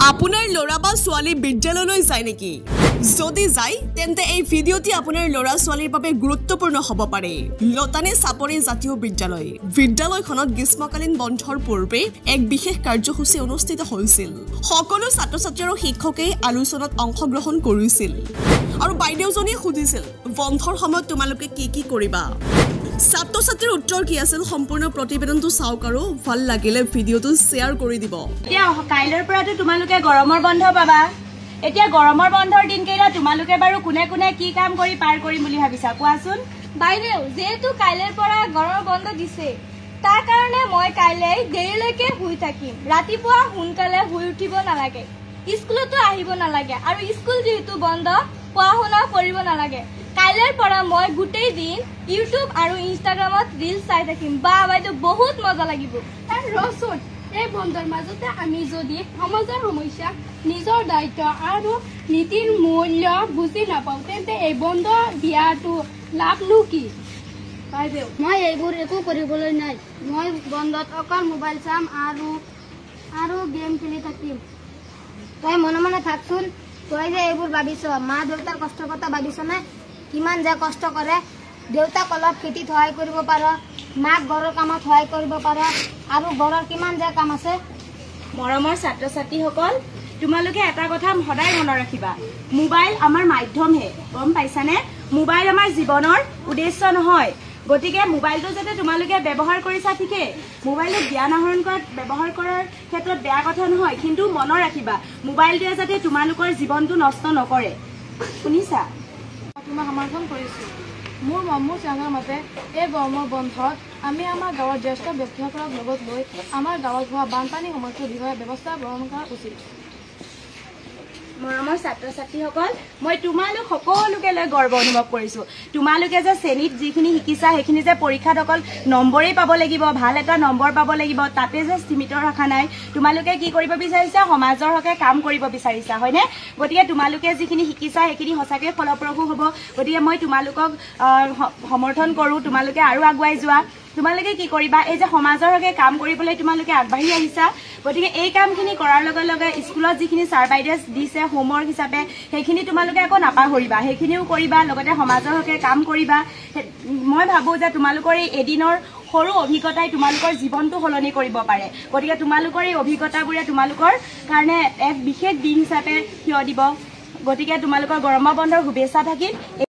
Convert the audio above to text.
আপোনাৰ লৰা বা ছোৱালী বিদ্যালয়লৈ যায় নেকি? যদি যায় তেন্তে এই ভিডিঅ'টি আপোনাৰ লৰা ছোৱালীৰ বাবে গুৰুত্বপূৰ্ণ হ'ব পাৰে। লতানে চাপৰি জাতীয় বিদ্যালয় বিদ্যালয়খনত গ্ৰীষ্মকালীন বন্ধৰ পূৰ্বে এক বিশেষ কাৰ্যসূচী অনুষ্ঠিত হৈছিল। সকলো ছাত্ৰ ছাত্ৰী আৰু শিক্ষকে আলোচনাত অংশগ্ৰহণ কৰিছিল আৰু বাইদেউজনীয়ে সুধিছিল বন্ধৰ সময়ত তোমালোকে কি কৰিবা। ছাত্ৰ ছাত্ৰীৰ উত্তৰ কি আছিল সম্পূৰ্ণ প্ৰতিবেদনটো চাওক আৰু ভাল লাগিলে ভিডিঅ'টো শ্বেয়াৰ কৰি দিব। এতিয়া কাইলৈৰ পৰাটো তোমালোকে গৰমৰ বন্ধ পাবা। এতিয়া গৰমৰ বন্ধৰ দিনকেইটা তোমালোকে বাৰু কোনে কোনে কি কাম কৰি পাৰ কৰিম বুলি ভাবিছা কোৱাচোন? বাইদেউ যেহেতু কাইলৈৰ পৰা গৰমৰ বন্ধ দিছে তাৰ কাৰণে মই কাইলৈ দেৰিলৈকে শুই থাকিম। ৰাতিপুৱা সোনকালে শুই উঠিব নালাগে, স্কুলতো আহিব নালাগে আৰু স্কুল যেহেতু বন্ধ পঢ়া শুনা কৰিব নালাগে। কাইলৈৰ পৰা মই গোটেই দিন ইউটিউব আৰু ইনষ্টাগ্ৰামত ৰিলছ চাই থাকিম। বা বাইদেউ বহুত মজা লাগিব। তাৰ ৰচোন এই বন্ধৰ মাজতে আমি যদি সমাজৰ সমস্যা নিজৰ দায়িত্ব আৰু নীতিৰ মূল্য বুজি নাপাওঁ তেন্তে এই বন্ধ দিয়াটো লাভনো কি? বাইদেউ মই এইবোৰ একো কৰিবলৈ নাই। মই বন্ধত অকল মোবাইল চাম আৰু গেম খেলি থাকিম। তই মনে মনে থাকচোন। তই যে এইবোৰ ভাবিছ মা দেউতাৰ কষ্টৰ কথা ভাবিছনে? কিমান যে কষ্ট কৰে। দেউতাক অলপ খেতিত সহায় কৰিব পাৰ, মাক ঘৰৰ কামত সহায় কৰিব পাৰ আৰু ঘৰৰ কিমান যে কাম আছে। মৰমৰ ছাত্ৰ ছাত্ৰীসকল তোমালোকে এটা কথা সদায় মনত ৰাখিবা, মোবাইল আমাৰ মাধ্যমহে, গম পাইছানে? মোবাইল আমাৰ জীৱনৰ উদ্দেশ্য নহয়। গতিকে মোবাইলটো যাতে তোমালোকে ব্যৱহাৰ কৰিছা ঠিকেই, মোবাইলটো জ্ঞান আহৰণ কৰাত ব্যৱহাৰ কৰাৰ ক্ষেত্ৰত বেয়া কথা নহয়, কিন্তু মনত ৰাখিবা মোবাইলটোৱে যাতে তোমালোকৰ জীৱনটো নষ্ট নকৰে। শুনিছা? তোমাক সমৰ্থন কৰিছোঁ। মোৰ চেনেলৰ মতে এই গৰমৰ বন্ধত আমি আমাৰ গাঁৱৰ জ্যেষ্ঠ ব্যক্তিসকলক লগত লৈ আমাৰ গাঁৱত হোৱা বানপানী সমস্যাৰ বিষয়ে ব্যৱস্থা গ্ৰহণ কৰা উচিত। মৰমৰ ছাত্ৰ ছাত্ৰীসকল মই তোমালোক সকলোকে লৈ গৰ্ব অনুভৱ কৰিছোঁ। তোমালোকে যে শ্ৰেণীত যিখিনি শিকিছা সেইখিনি যে পৰীক্ষাত অকল নম্বৰেই পাব লাগিব, ভাল এটা নম্বৰ পাব লাগিব তাতে যে সীমিত ৰখা নাই। তোমালোকে কি কৰিব বিচাৰিছা? সমাজৰ হকে কাম কৰিব বিচাৰিছা, হয়নে? গতিকে তোমালোকে যিখিনি শিকিছা সেইখিনি সঁচাকৈ ফলপ্ৰসূ হ'ব। গতিকে মই তোমালোকক সমৰ্থন কৰোঁ, তোমালোকে আৰু আগুৱাই যোৱা। তোমালোকে কি কৰিবা? এই যে সমাজৰ হকে কাম কৰিবলৈ তোমালোকে আগবাঢ়ি আহিছা, গতিকে এই কামখিনি কৰাৰ লগে লগে স্কুলত যিখিনি ছাৰ বাইদেউ দিছে হোমৱৰ্ক হিচাপে সেইখিনি তোমালোকে আকৌ নাপাহৰিবা, সেইখিনিও কৰিবা, লগতে সমাজৰ হকে কাম কৰিবা। মই ভাবোঁ যে তোমালোকৰ এই এদিনৰ সৰু অভিজ্ঞতাই তোমালোকৰ জীৱনটো সলনি কৰিব পাৰে। গতিকে তোমালোকৰ এই অভিজ্ঞতাবোৰে তোমালোকৰ কাৰণে এক বিশেষ দিন হিচাপে থিয় দিব। গতিকে তোমালোকৰ গৰমৰ বন্ধৰ শুভেচ্ছা থাকিল।